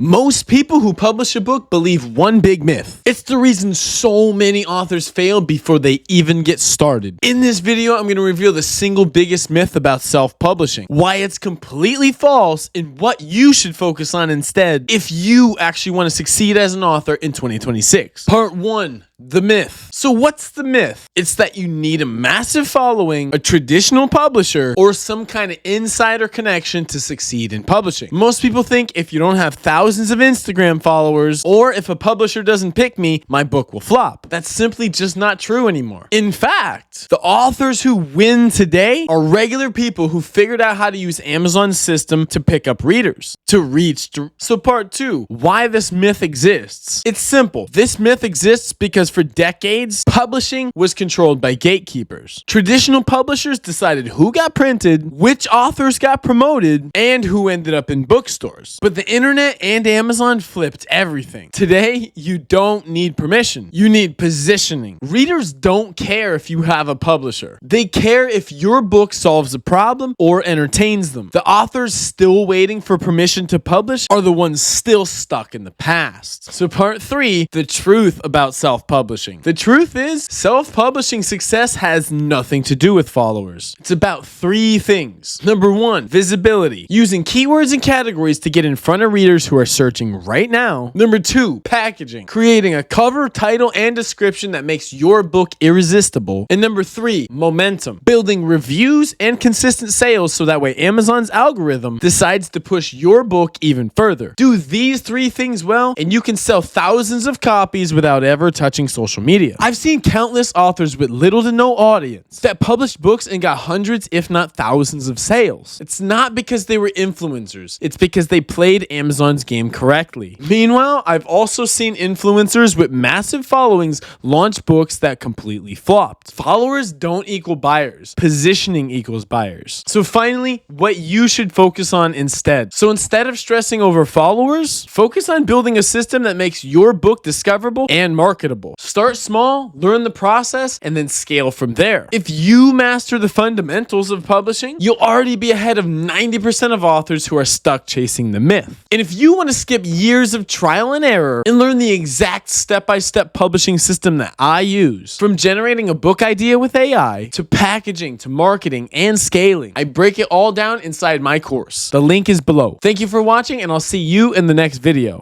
Most people who publish a book believe one big myth. It's the reason so many authors fail before they even get started. In this video, I'm going to reveal the single biggest myth about self-publishing, why it's completely false, and what you should focus on instead if you actually want to succeed as an author in 2026. Part 1. The myth. So what's the myth? It's that you need a massive following, a traditional publisher, or some kind of insider connection to succeed in publishing. Most people think if you don't have thousands of Instagram followers, or if a publisher doesn't pick me, my book will flop. That's simply just not true anymore. In fact, the authors who win today are regular people who figured out how to use Amazon's system to pick up readers, to reach. So part 2, why this myth exists. It's simple. This myth exists because for decades, publishing was controlled by gatekeepers. Traditional publishers decided who got printed, which authors got promoted, and who ended up in bookstores. But the internet and Amazon flipped everything. Today, you don't need permission. You need positioning. Readers don't care if you have a publisher. They care if your book solves a problem or entertains them. The authors still waiting for permission to publish are the ones still stuck in the past. So part 3, the truth about self-publishing. The truth is, self-publishing success has nothing to do with followers. It's about 3 things. Number 1, visibility. Using keywords and categories to get in front of readers who are searching right now. Number 2, packaging. Creating a cover, title, and description that makes your book irresistible. And number 3, momentum. Building reviews and consistent sales so that way Amazon's algorithm decides to push your book even further. Do these 3 things well, and you can sell thousands of copies without ever touching social media. I've seen countless authors with little to no audience that published books and got hundreds, if not thousands, of sales. It's not because they were influencers. It's because they played Amazon's game correctly. Meanwhile, I've also seen influencers with massive followings launch books that completely flopped. Followers don't equal buyers. Positioning equals buyers. So finally, what you should focus on instead. So instead of stressing over followers, focus on building a system that makes your book discoverable and marketable. Start small, learn the process, and then scale from there. If you master the fundamentals of publishing, you'll already be ahead of 90% of authors who are stuck chasing the myth. And if you want to skip years of trial and error and learn the exact step-by-step publishing system that I use, from generating a book idea with AI, to packaging, to marketing, and scaling, I break it all down inside my course. The link is below. Thank you for watching, and I'll see you in the next video.